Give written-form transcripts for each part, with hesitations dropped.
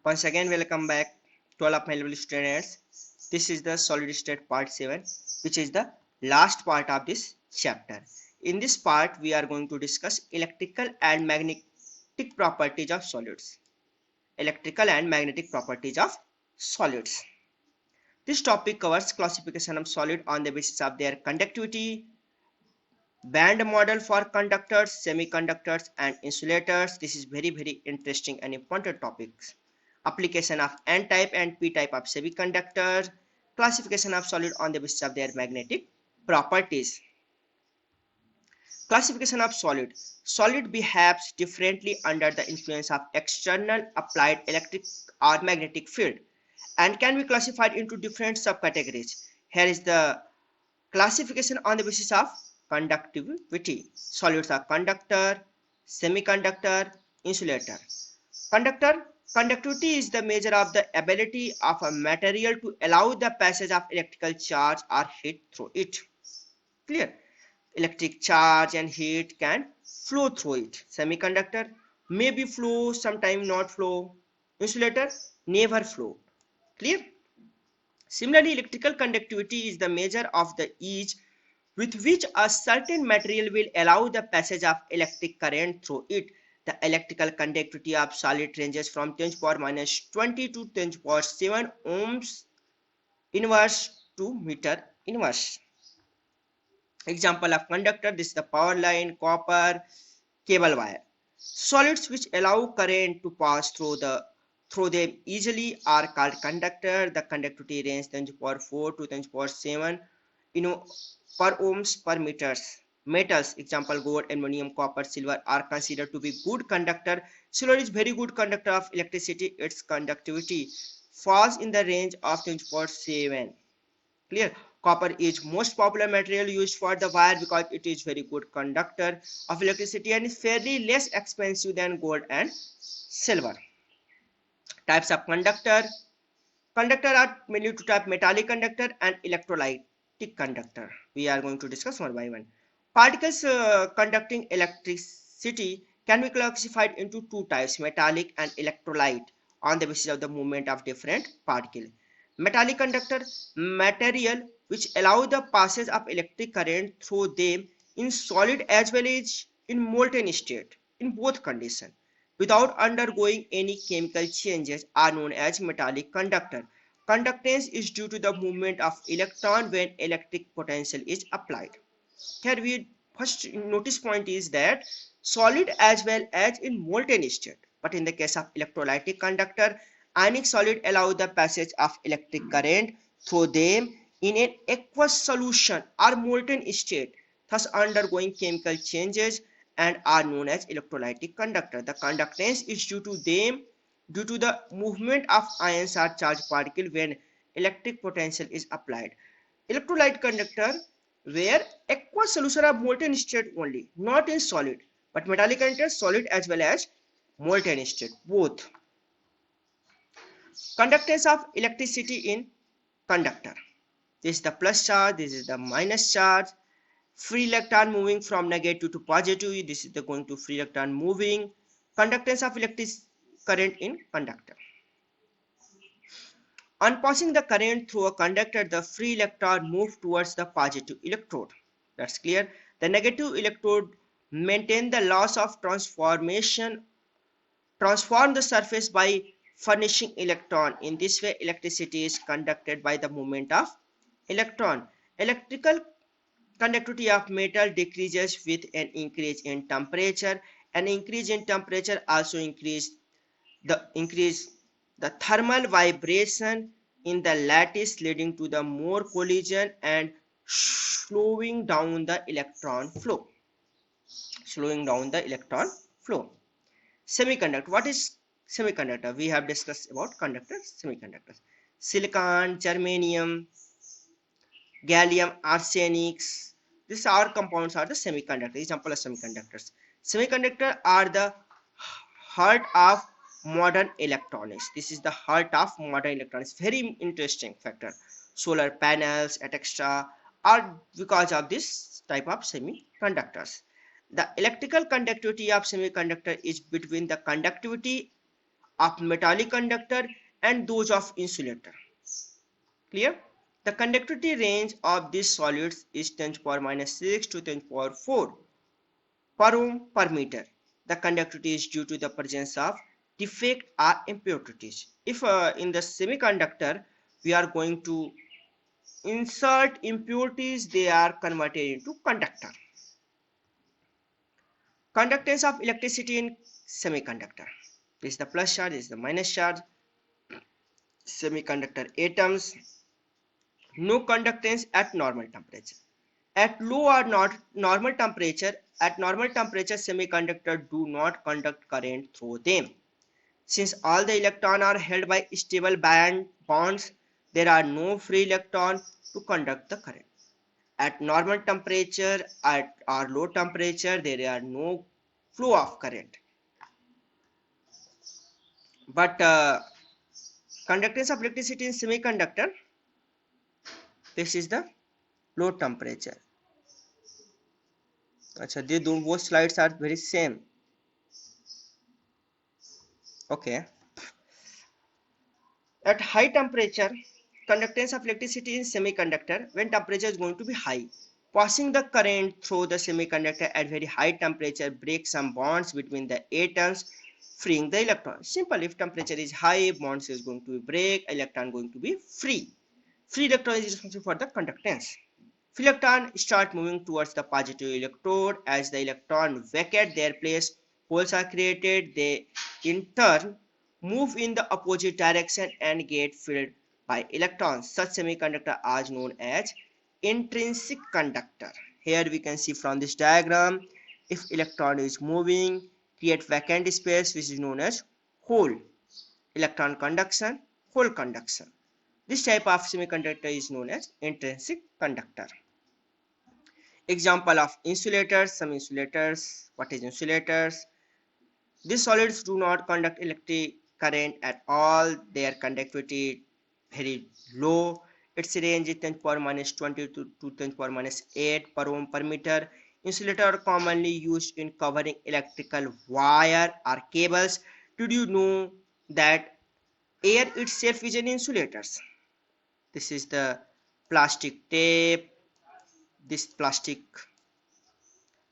Once again, welcome back to all of my lovely students. This is the solid state part 7, which is the last part of this chapter. In this part, we are going to discuss electrical and magnetic properties of solids. Electrical and magnetic properties of solids. This topic covers classification of solid on the basis of their conductivity, band model for conductors, semiconductors, and insulators. This is very interesting and important topics. Application of n-type and p-type of semiconductors, classification of solid on the basis of their magnetic properties. Classification of solid. Solid behaves differently under the influence of external applied electric or magnetic field and can be classified into different subcategories. Here is the classification on the basis of conductivity. Solids are conductor, semiconductor, insulator. Conductivity is the measure of the ability of a material to allow the passage of electrical charge or heat through it. Clear? Electric charge and heat can flow through it. Semiconductor maybe flow, sometime not flow. Insulator never flow. Clear? Similarly, electrical conductivity is the measure of the ease with which a certain material will allow the passage of electric current through it. The electrical conductivity of solid ranges from 10 to the power minus 20 to 10 to the power 7 ohms inverse to meter inverse. Example of conductor, this is the power line, copper, cable wire. Solids which allow current to pass through them easily are called conductor. The conductivity range 10 to the power 4 to 10 to the power 7 per ohms per meters. Metals, example gold, aluminum, copper, silver are considered to be good conductor. Silver is very good conductor of electricity. Its conductivity falls in the range of 10 to the power 7. Clear? Copper is most popular material used for the wire because it is very good conductor of electricity and is fairly less expensive than gold and silver. Types of conductor. Conductor are mainly two types: metallic conductor and electrolytic conductor. We are going to discuss one by one. Particles conducting electricity can be classified into two types: metallic and electrolyte, on the basis of the movement of different particles. Metallic conductor, material which allow the passage of electric current through them in solid as well as in molten state in both conditions without undergoing any chemical changes, are known as metallic conductor. Conductance is due to the movement of electron when electric potential is applied. Here we first notice point is that solid as well as in molten state, but in the case of electrolytic conductor, ionic solid allow the passage of electric current through them in an aqueous solution or molten state, thus undergoing chemical changes, and are known as electrolytic conductor. The conductance is due to them due to the movement of ions or charged particle when electric potential is applied. Electrolyte conductor where aqueous solution are molten state only, not in solid, but metallic conductor solid as well as molten state both. Conductance of electricity in conductor. This is the plus charge, this is the minus charge. Free electron moving from negative to positive, this is the going to free electron moving. Conductance of electric current in conductor. On passing the current through a conductor, the free electron moves towards the positive electrode. That's clear. The negative electrode maintain the loss of transform the surface by furnishing electron. In this way, electricity is conducted by the movement of electron. Electrical conductivity of metal decreases with an increase in temperature. An increase in temperature also increase the thermal vibration in the lattice, leading to the more collision and slowing down the electron flow. Semiconductor. What is semiconductor? We have discussed about conductors, semiconductors. Silicon, germanium, gallium, arsenics. These are compounds are the semiconductor. Example of semiconductors. Semiconductor are the heart of modern electronics. This is the heart of modern electronics. Very interesting factor. Solar panels, etc. are because of this type of semiconductors. The electrical conductivity of semiconductor is between the conductivity of metallic conductor and those of insulator. Clear? The conductivity range of these solids is 10 to the power minus 6 to 10 to the power 4 per ohm per meter. The conductivity is due to the presence of defect or impurities. If in the semiconductor we are going to insert impurities, they are converted into conductor. Conductance of electricity in semiconductor. This is the plus charge, this is the minus charge. Semiconductor atoms. No conductance at normal temperature. At low or not normal temperature, semiconductor do not conduct current through them. Since all the electrons are held by stable bonds, there are no free electrons to conduct the current. At normal temperature or low temperature, there are no flow of current. But conductance of electricity in semiconductor, this is the low temperature. Achha, they don't, both slides are very same. Okay. At high temperature, conductance of electricity in semiconductor, when temperature is going to be high, passing the current through the semiconductor at very high temperature breaks some bonds between the atoms, freeing the electron. Simple, if temperature is high, bonds is going to break, electron going to be free. Free electron is responsible for the conductance. Free electron start moving towards the positive electrode. As the electron vacate their place, holes are created. They in turn move in the opposite direction and get filled by electrons. Such semiconductor are known as intrinsic conductor. Here we can see from this diagram, if electron is moving, create vacant space, which is known as hole. Electron conduction, hole conduction. This type of semiconductor is known as intrinsic conductor. Example of insulators. Some insulators. What is insulators? These solids do not conduct electric current at all. Their conductivity very low. Its range is 10 to the power minus 20 to 10 to the power minus 8 per ohm per meter. Insulators are commonly used in covering electrical wire or cables. Did you know that air itself is an insulator? This is the plastic tape, this plastic,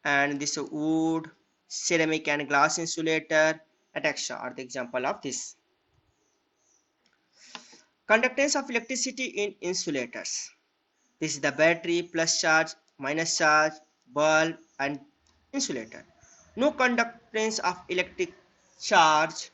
and this wood, ceramic and glass insulator, etc. are the example of this. Conductance of electricity in insulators. This is the battery, plus charge, minus charge, bulb, and insulator. No conductance of electric charge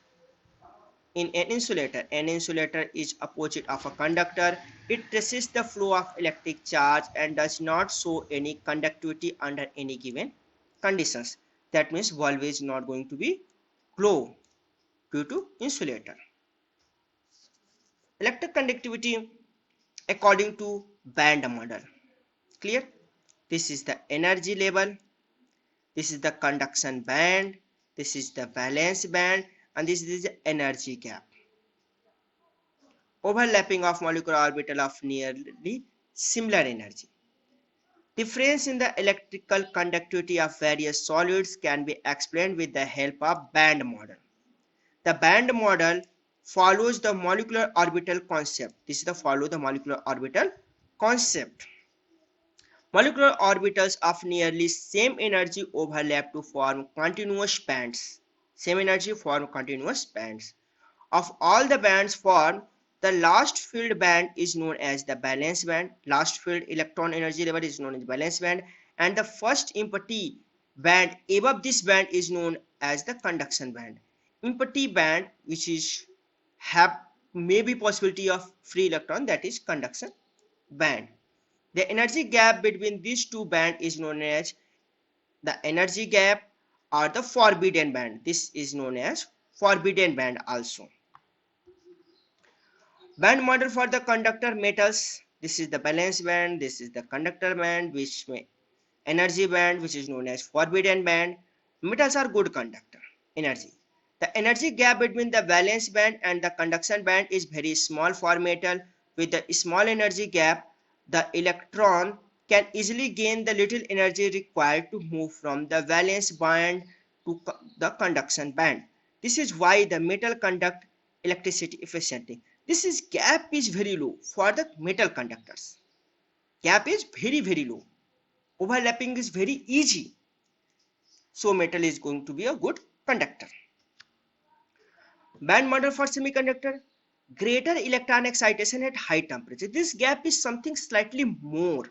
in an insulator. An insulator is opposite of a conductor. It resists the flow of electric charge and does not show any conductivity under any given conditions. That means bulb is not going to be glow due to insulator. Electric conductivity according to band model. Clear? This is the energy level. This is the conduction band. This is the valence band. And this is the energy gap. Overlapping of molecular orbital of nearly similar energy. Difference in the electrical conductivity of various solids can be explained with the help of band model. The band model follows the molecular orbital concept. This is the follow the molecular orbital concept. Molecular orbitals of nearly same energy overlap to form continuous bands. Same energy form continuous bands. Of all the bands formed, the last filled band is known as the valence band. Last filled electron energy level is known as valence band, and the first empty band above this band is known as the conduction band. Empty band, which is have maybe possibility of free electron, that is conduction band. The energy gap between these two bands is known as the energy gap or the forbidden band. This is known as forbidden band also. Band model for the conductor metals. This is the valence band. This is the conductor band, which may energy band, which is known as forbidden band. Metals are good conductor energy. The energy gap between the valence band and the conduction band is very small for metal. With the small energy gap, the electron can easily gain the little energy required to move from the valence band to the conduction band. This is why the metal conduct electricity efficiently. This is gap is very low for the metal conductors. Gap is very low. Overlapping is very easy. So metal is going to be a good conductor. Band model for semiconductor. Greater electron excitation at high temperature. This gap is something slightly more.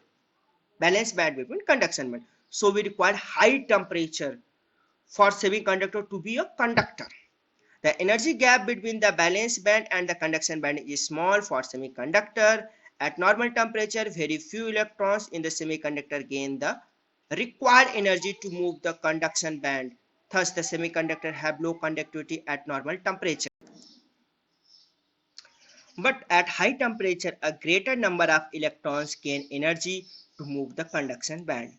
Balance band between conduction band. So we require high temperature for semiconductor to be a conductor. The energy gap between the valence band and the conduction band is small for semiconductor. At normal temperature, very few electrons in the semiconductor gain the required energy to move the conduction band. Thus, the semiconductor have low conductivity at normal temperature. But at high temperature, a greater number of electrons gain energy to move the conduction band.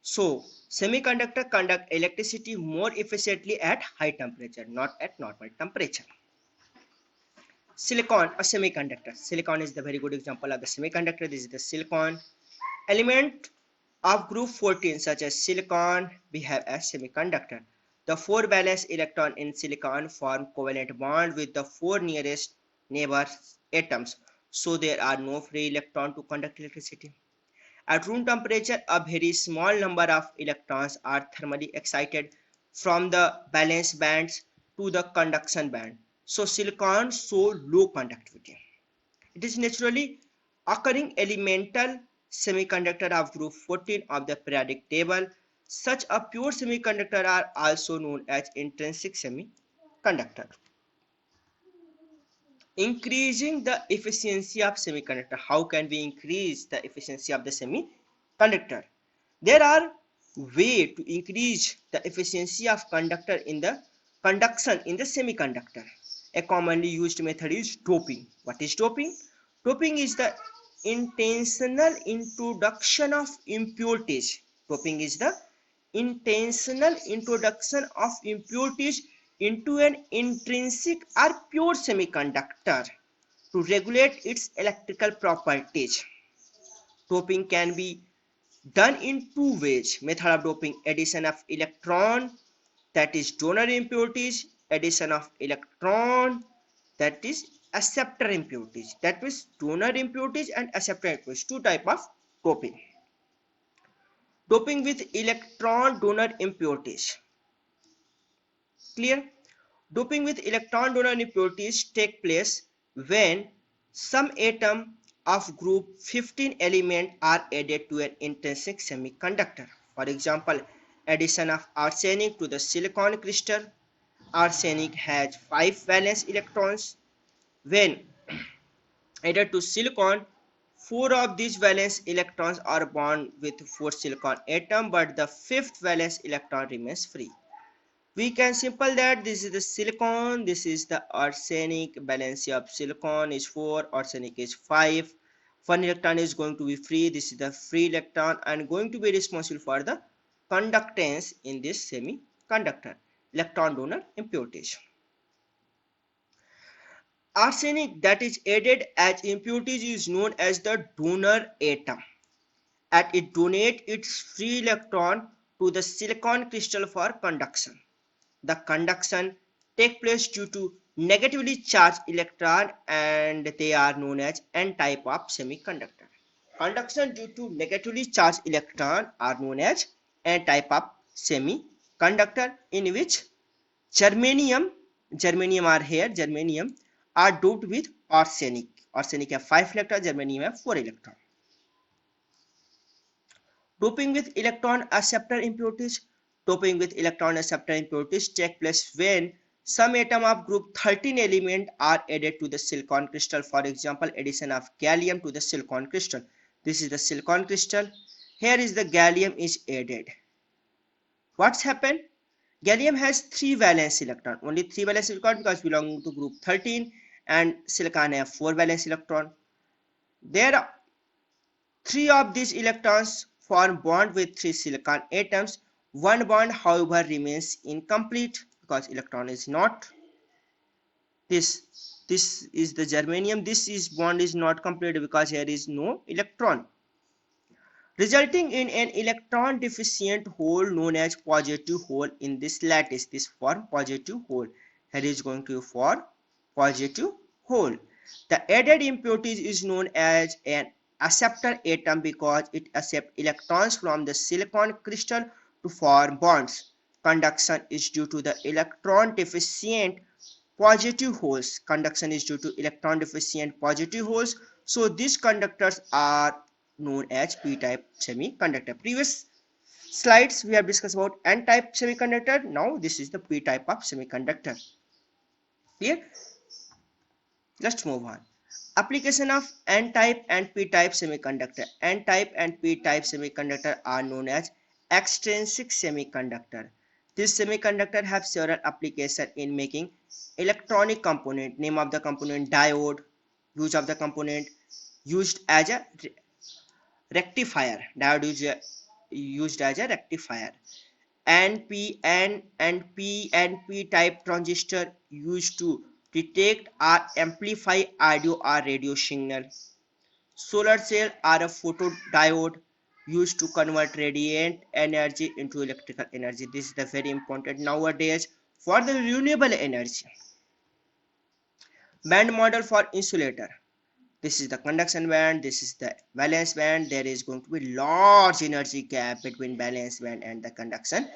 So, semiconductor conduct electricity more efficiently at high temperature, not at normal temperature. Silicon, a semiconductor. Silicon is the very good example of the semiconductor. This is the silicon element of group 14, such as silicon. We have a semiconductor. The 4 valence electron in silicon form covalent bond with the 4 nearest neighbor atoms. So there are no free electrons to conduct electricity. At room temperature, a very small number of electrons are thermally excited from the valence bands to the conduction band. So silicon show low conductivity. It is naturally occurring elemental semiconductor of group 14 of the periodic table. Such a pure semiconductor are also known as intrinsic semiconductor. Increasing the efficiency of semiconductor. How can we increase the efficiency of the semiconductor? There are ways to increase the efficiency of conductor in the conduction in the semiconductor. A commonly used method is doping. What is doping? Doping is the intentional introduction of impurities. Doping is the intentional introduction of impurities into an intrinsic or pure semiconductor to regulate its electrical properties. Doping can be done in two ways. Method of doping: addition of electron, that is donor impurities, addition of electron, that is acceptor impurities. That means donor impurities and acceptor impurities. Two type of doping. Doping with electron donor impurities. Clear? Doping with electron donor impurities take place when some atom of group 15 element are added to an intrinsic semiconductor. For example, addition of arsenic to the silicon crystal. Arsenic has 5 valence electrons. When added to silicon, 4 of these valence electrons are bound with 4 silicon atom, but the 5th valence electron remains free. We can simple that this is the silicon, this is the arsenic. Valence of silicon is 4, arsenic is 5. 1 electron is going to be free. This is the free electron and going to be responsible for the conductance in this semiconductor. Electron donor impurities. Arsenic that is added as impurities is known as the donor atom, and it donates its free electron to the silicon crystal for conduction. The conduction takes place due to negatively charged electron, and they are known as n-type of semiconductor. Conduction due to negatively charged electron are known as n-type of semiconductor, in which germanium are doped with arsenic. Arsenic have 5 electrons, germanium have 4 electrons. Doping with electron acceptor impurities. Doping with electron acceptor impurities take place when some atom of group 13 element are added to the silicon crystal. For example, addition of gallium to the silicon crystal. This is the silicon crystal. Here is the gallium is added. What's happened? Gallium has 3 valence electron. Only 3 valence electron because belonging to group 13, and silicon have 4 valence electron. There are 3 of these electrons form bond with 3 silicon atoms. One bond, however, remains incomplete because electron is not. This is the germanium. This bond is not complete because here is no electron, resulting in an electron deficient hole known as positive hole in this lattice. This form positive hole. Here is going to be for positive hole. The added impurity is known as an acceptor atom because it accepts electrons from the silicon crystal to form bonds. Conduction is due to the electron deficient positive holes. Conduction is due to electron deficient positive holes. So these conductors are known as p-type semiconductor. Previous slides we have discussed about n-type semiconductor. Now this is the p-type of semiconductor. Clear? Let's move on. Application of n-type and p-type semiconductor. N-type and p-type semiconductor are known as extrinsic semiconductor. This semiconductor have several applications in making electronic component. Name of the component diode. Use of the component used as a rectifier. Diode is used as a rectifier. NPN and PNP type transistor used to detect or amplify audio or radio signal. Solar cell are a photodiode used to convert radiant energy into electrical energy. This is the very important nowadays for the renewable energy. Band model for insulator. This is the conduction band, this is the valence band. There is going to be large energy gap between valence band and the conduction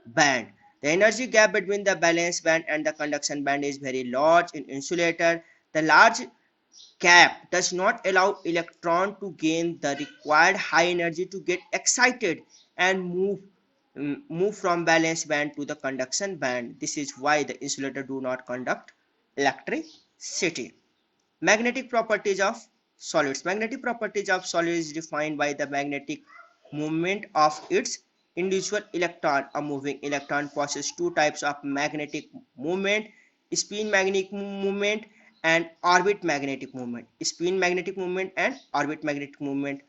band. The energy gap between the valence band and the conduction band is very large in insulator. The large gap does not allow electron to gain the required high energy to get excited and move from valence band to the conduction band. This is why the insulator do not conduct electricity. Magnetic properties of solids. Magnetic properties of solid is defined by the magnetic movement of its individual electron. A moving electron possesses two types of magnetic movement: spin magnetic movement and orbit magnetic movement. Spin magnetic movement and orbit magnetic movement.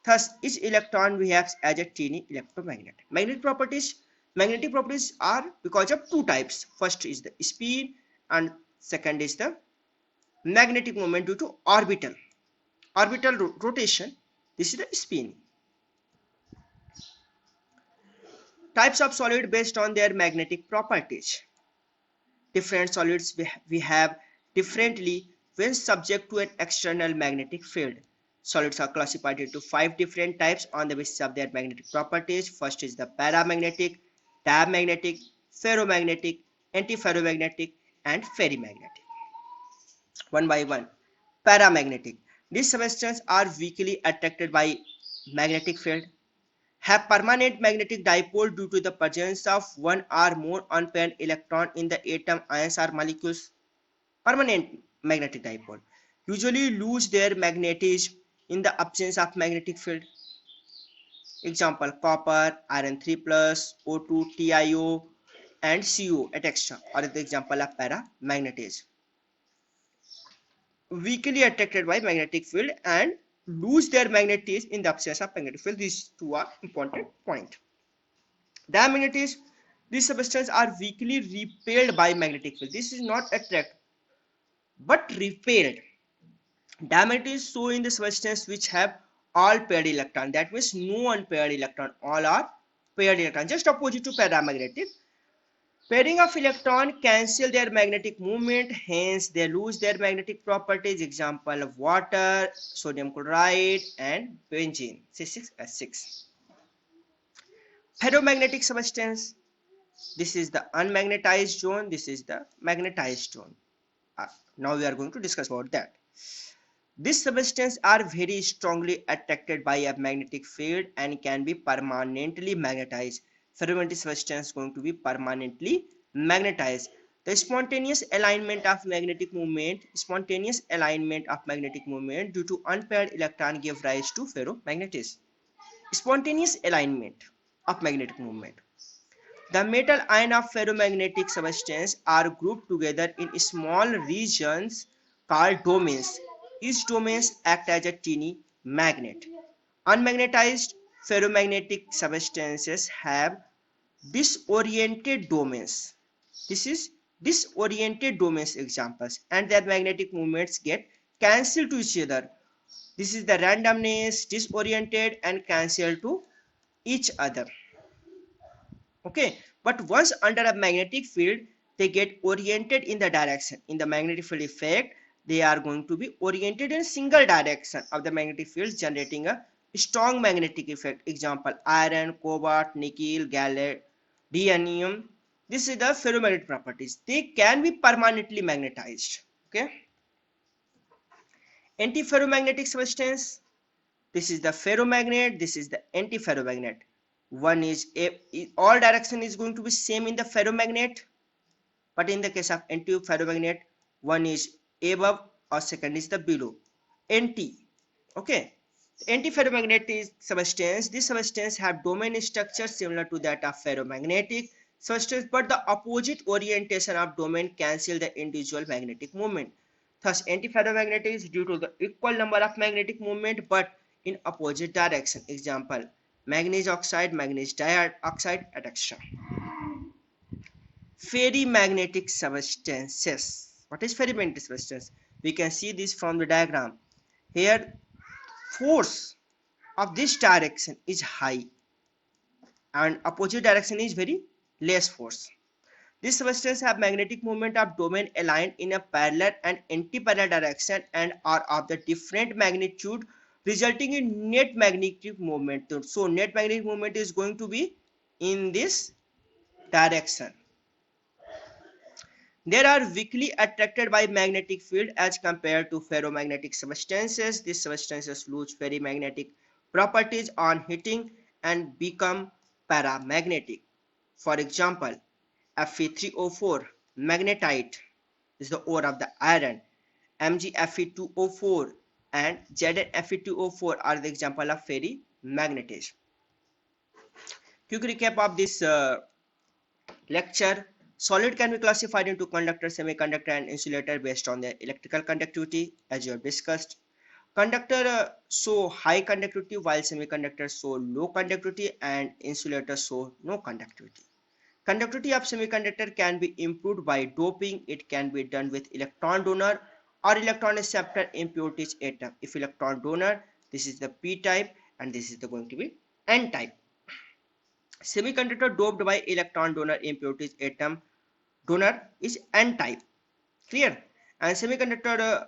Thus, each electron behaves as a tiny electromagnet. Magnetic properties are because of two types. First is the spin and second is the magnetic moment due to orbital rotation. This is the spin. Types of solid based on their magnetic properties. Different solids behave differently when subject to an external magnetic field. Solids are classified into 5 different types on the basis of their magnetic properties. First is the paramagnetic, diamagnetic, ferromagnetic, antiferromagnetic, and ferrimagnetic. One by one. Paramagnetic. These substances are weakly attracted by magnetic field, have permanent magnetic dipole due to the presence of one or more unpaired electron in the atom, ions or molecules. Permanent magnetic dipole usually lose their magnetism in the absence of magnetic field. Example: copper, iron 3+, O2, TiO, and CO, etc. are the example of paramagnetism. Weakly attracted by magnetic field and lose their magnetism in the absence of magnetic field. These two are important points. Diamagnetism. These substances are weakly repelled by magnetic field. This is not attract but repelled. Diamagnetism show in the substance which have all paired electron. That means no unpaired electron. All are paired electron. Just opposite to paramagnetic. Pairing of electron cancel their magnetic movement, hence they lose their magnetic properties. Example of water, sodium chloride, and benzene, C6H6. Ferromagnetic substance. This is the unmagnetized zone. This is the magnetized zone. Now we are going to discuss about that. These substances are very strongly attracted by a magnetic field and can be permanently magnetized. Ferromagnetic substance going to be permanently magnetized. The spontaneous alignment of magnetic movement due to unpaired electron give rise to ferromagnetism. Spontaneous alignment of magnetic movement. The metal ion of ferromagnetic substance are grouped together in small regions called domains. Each domains act as a tiny magnet. Unmagnetized ferromagnetic substances have disoriented domains. This is disoriented domains examples, and their magnetic movements get cancelled to each other. This is the randomness, disoriented and cancelled to each other. Okay, but once under a magnetic field, they get oriented in the direction. In the magnetic field effect, they are going to be oriented in single direction of the magnetic field, generating a strong magnetic effect. Example, iron, cobalt, nickel, gadolinium. This is the ferromagnetic properties. They can be permanently magnetized. Okay. Antiferromagnetic substance. This is the ferromagnet. This is the antiferromagnet. One is all direction is going to be same in the ferromagnet, but in the case of antiferromagnet, one is above or second is the below. Anti. Okay. Antiferromagnetic substance. This substance have domain structure similar to that of ferromagnetic substance, but the opposite orientation of domain cancel the individual magnetic moment. Thus, antiferromagnetic is due to the equal number of magnetic moment but in opposite direction. Example, manganese oxide, manganese dioxide, etc. Ferrimagnetic substances. What is ferrimagnetic substance? We can see this from the diagram. Here, force of this direction is high and opposite direction is very less force. These substances have magnetic moment of domain aligned in a parallel and anti-parallel direction and are of the different magnitude, resulting in net magnetic moment. So net magnetic moment is going to be in this direction. They are weakly attracted by magnetic field as compared to ferromagnetic substances. These substances lose ferrimagnetic properties on heating and become paramagnetic. For example, Fe3O4 magnetite is the ore of the iron. MgFe2O4 and ZnFe2O4 are the example of ferrimagnetism. Quick recap of this lecture. Solid can be classified into conductor, semiconductor and insulator based on their electrical conductivity, as you have discussed. Conductor show high conductivity while semiconductors show low conductivity and insulators show no conductivity. Conductivity of semiconductor can be improved by doping. It can be done with electron donor or electron acceptor impurities atom. If electron donor, this is the p type and this is going to be n type. Semiconductor doped by electron donor impurities atom donor is n type. Clear? And semiconductor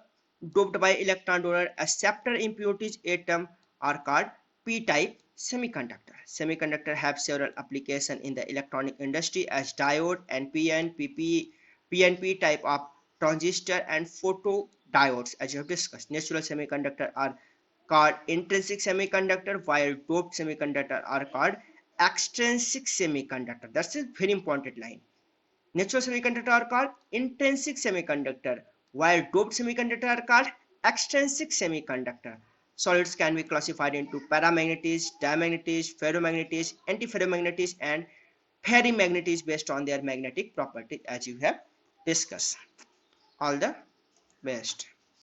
doped by electron donor acceptor impurities atom are called p type semiconductor. Semiconductor have several applications in the electronic industry as diode, NPN, PNP type of transistor and photodiodes, as you have discussed. Natural semiconductor are called intrinsic semiconductor, while doped semiconductor are called extrinsic semiconductor. That's a very important line. Natural semiconductor are called intrinsic semiconductor, while doped semiconductor are called extrinsic semiconductor. Solids can be classified into paramagnetic, diamagnetic, ferromagnetic, antiferromagnetic and ferrimagnetic based on their magnetic properties, as you have discussed. All the best.